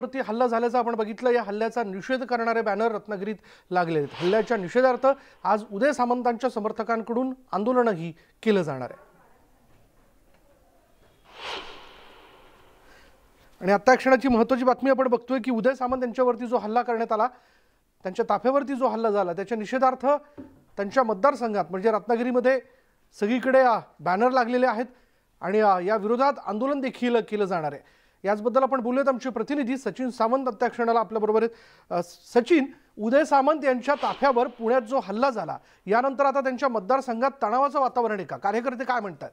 वरती हल्ला झाल्याचं आपण बघितलं। या हल्ल्याचा निषेध करणारे बॅनर रत्नागिरीत लागले आहेत। हल्ल्याच्या निषेधार्थ आज उदय सामंतांच्या समर्थकांकडून आंदोलनही केलं जाणार आहे। आणि आता क्षणाची महत्त्वाची बातमी आपण बघतोय की उदय सामंत यांच्यावरती जो हल्ला करण्यात आला, त्यांच्या ताफ्यावरती जो हल्ला झाला, त्याच्या निषेधार्थ त्यांच्या मतदारसंघात म्हणजे रत्नागिरीमध्ये सगळीकडे बॅनर लागलेले आहेत आणि या विरोधात आंदोलन देखील केलं जाणार आहे। याचबद्दल आपण बोलूयात। आमचे प्रतिनिधी सचिन सावंत आता क्षणाला आपल्या बरोबर आहेत। सचिन, उदय सामंत यांच्या ताफ्यावर पुण्यात जो हल्ला झाला, यानंतर आता त्यांच्या मतदारसंघात तणावाचं वातावरण आहे का? कार्यकर्ते काय म्हणतात?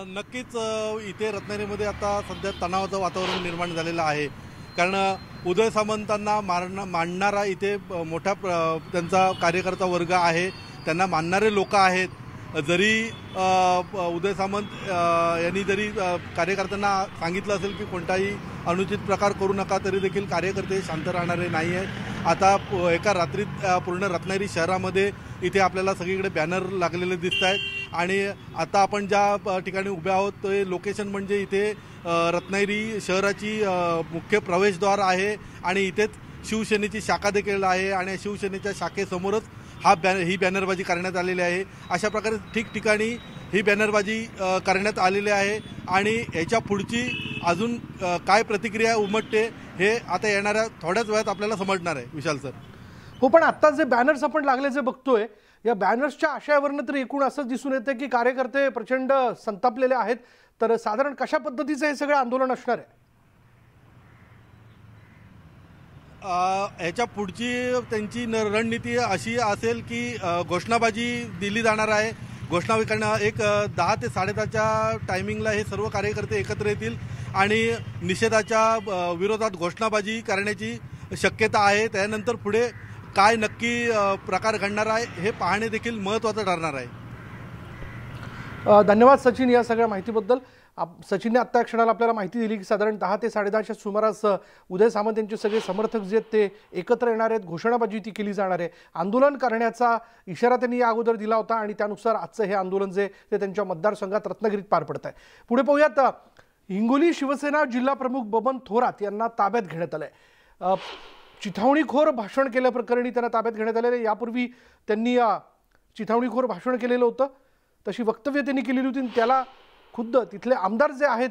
नक्कीच इथे रत्नागिरीमध्ये आता सध्या तणावाचं वातावरण निर्माण झालेलं आहे। कारण उदय सामंतांना मानणारा इथे मोठा त्यांचा कार्यकर्ता वर्ग आहे, त्यांना मानणारे लोक आहेत। जरी उदय सामंत यांनी जरी कार्यकर्त्यांना सांगितलं असेल की कोणताही अनुचित प्रकार करू नका, तरी देखील कार्यकर्ते शांत राहणारे नाही आहेत। आता एका रात्रीत पूर्ण रत्नागिरी शहरामध्ये इथे आपल्याला सगळीकडे बॅनर लागलेले दिसत आहेत। आणि आता आपण ज्या ठिकाणी उभे आहोत ते लोकेशन म्हणजे इथे रत्नागिरी शहराची मुख्य प्रवेशद्वार आहे आणि इथेच शिवसेनेची शाखा देखील आहे आणि शिवसेनेच्या शाखेसमोरच ही बॅनरबाजी करण्यात आलेली आहे। अशा प्रकारे ठिकठिकाणी ही बॅनरबाजी करण्यात आलेली आहे आणि याच्या पुढची अजून काय प्रतिक्रिया उमटते हे आता येणाऱ्या थोड्याच वेळात आपल्याला समजणार आहे। विशाल सर, हो, पण आता जे बॅनर्स आपण लागले जे बघतोय, या बॅनर्सच्या आशयावरनं तर एकूण असं दिसून येतं की कार्यकर्ते प्रचंड संतापलेले आहेत। तर साधारण कशा पद्धतीचं हे सगळं आंदोलन असणार आहे? ह्याच्या पुढची त्यांची रणनीती अशी असेल की घोषणाबाजी दिली जाणार आहे। घोषणा एक 10 ते 10:30च्या टायमिंगला हे सर्व कार्यकर्ते एकत्र येतील आणि निषेधाच्या विरोधात घोषणाबाजी करण्याची शक्यता आहे। त्यानंतर पुढे काय नक्की प्रकार घडणार आहे हे पाहणे देखील महत्त्वाचं ठरणार आहे। धन्यवाद सचिन या सगळ्या माहितीबद्दल। सचिनने आत्ता क्षणाला आपल्याला माहिती दिली की साधारण 10 ते 10:30च्या सुमारास उदय सामंत यांचे सगळे समर्थक जे आहेत ते एकत्र येणार आहेत। घोषणाबाजी ती केली जाणार आहे। आंदोलन करण्याचा इशारा त्यांनी या अगोदर दिला होता आणि त्यानुसार आजचं हे आंदोलन जे ते त्यांच्या मतदारसंघात रत्नागिरीत पार पडत आहे। पुढे पाहूयात, हिंगोली शिवसेना जिल्हा प्रमुख बबन थोरात यांना ताब्यात घेण्यात आलंय। चिथावणीखोर भाषण केल्याप्रकरणी त्यांना ताब्यात घेण्यात आलेले। यापूर्वी त्यांनी चिथावणीखोर भाषण केलेलं होतं, तशी वक्तव्य त्यांनी केलेली होती। त्याला खुद्द तिथले आमदार जे आहेत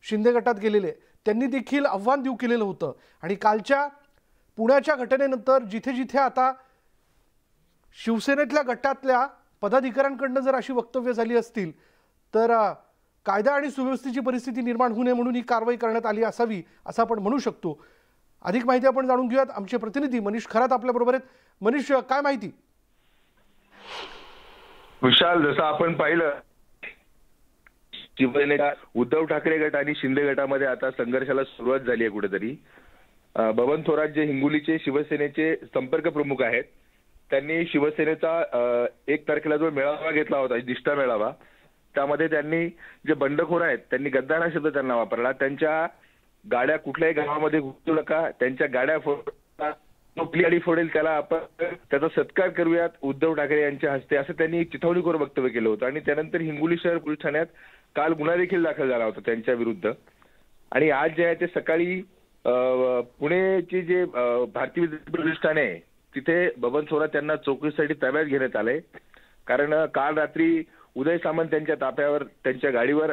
शिंदे गटात गेलेले, त्यांनी देखील आव्हान देऊ केलेलं होतं। आणि कालच्या पुण्याच्या घटनेनंतर जिथे जिथे आता शिवसेनेतल्या गटातल्या पदाधिकाऱ्यांकडनं जर अशी वक्तव्य झाली असतील तर कायदा आणि सुव्यवस्थेची परिस्थिती निर्माण होऊ नये म्हणून ही कारवाई करण्यात आली असावी असं आपण म्हणू शकतो। अधिक माहिती आपण जाणून घेऊयात। आमचे प्रतिनिधी मनीष खरात आपल्या बरोबर आहेत। मनीष, काय माहिती? विशाल, जसं आपण पाहिलं शिवसेनेच्या उद्धव ठाकरे गट आणि शिंदे गटामध्ये आता संघर्षाला सुरुवात झाली आहे कुठेतरी। बबन थोरात जे हिंगोलीचे शिवसेनेचे संपर्क प्रमुख आहेत, त्यांनी शिवसेनेचा 1 तारखेला जो मेळावा घेतला होता, निष्ठा मेळावा, त्यामध्ये त्यांनी जे बंडखोर आहेत त्यांनी गद्दार हा शब्द त्यांना वापरला। त्यांच्या गाड्या कुठल्याही गावामध्ये घुसू नका, त्यांच्या गाड्या गाडी फोडेल त्याला आपण त्याचा सत्कार करूयात उद्धव ठाकरे यांच्या हस्ते, असं त्यांनी एक चिथावणीखोर वक्तव्य केलं होतं। आणि त्यानंतर हिंगोली शहर पोलीस ठाण्यात काल गुन्हा देखील दाखल झाला होता त्यांच्या विरुद्ध। आणि आज जे आहे ते सकाळी पुणेची जे भारतीय विद्यापीठ पोलीस ठाणे आहे तिथे बबन थोरात यांना चौकशीसाठी ताब्यात घेण्यात आलंय। कारण काल रात्री उदय सामंत यांच्या ताफ्यावर त्यांच्या गाडीवर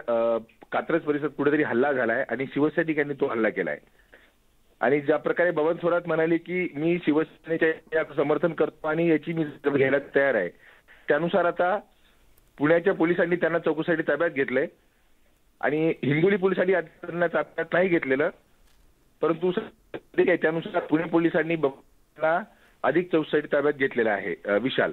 कात्रज परिसरात कुठेतरी हल्ला झालाय आणि शिवसैनिकांनी तो हल्ला केलाय। आणि ज्या प्रकारे बबन थोरात म्हणाले की मी शिवसेनेच्या समर्थन करतो आणि याची मी घ्यायला तयार आहे, त्यानुसार आता पुण्याच्या पोलिसांनी त्यांना चौकशीसाठी ताब्यात घेतलंय। आणि हिंगोली पोलिसांनी त्यांना ताब्यात नाही घेतलेलं, परंतु त्यानुसार पुणे पोलिसांनी बबनला अधिक चौकशीसाठी ताब्यात घेतलेलं आहे। विशाल,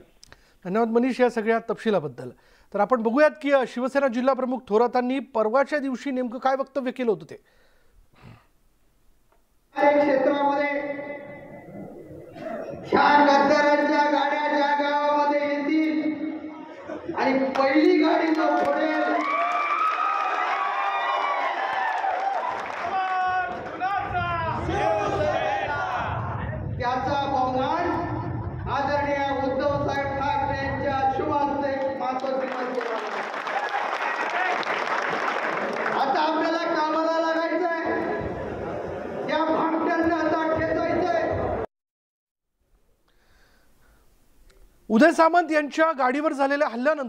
धन्यवाद मनीष या सगळ्या तपशिलाबद्दल। तर आपण बघूयात की शिवसेना जिल्हा प्रमुख थोरातांनी परवाच्या दिवशी नेमकं काय वक्तव्य केलं होतं ते। क्षेत्रामध्ये छान गद्दारांच्या गाड्या ज्या गावामध्ये येतील आणि पहिली गाडी जो फोडेल त्याचा बहुमान आदरणीय उद्धव साहेब ठाकरे यांच्या शुभ हस्ते मातोश्री आता आपल्याला कामाला उदय सामंत यांच्या गाडीवर झालेल्या हल्ल्यानंतर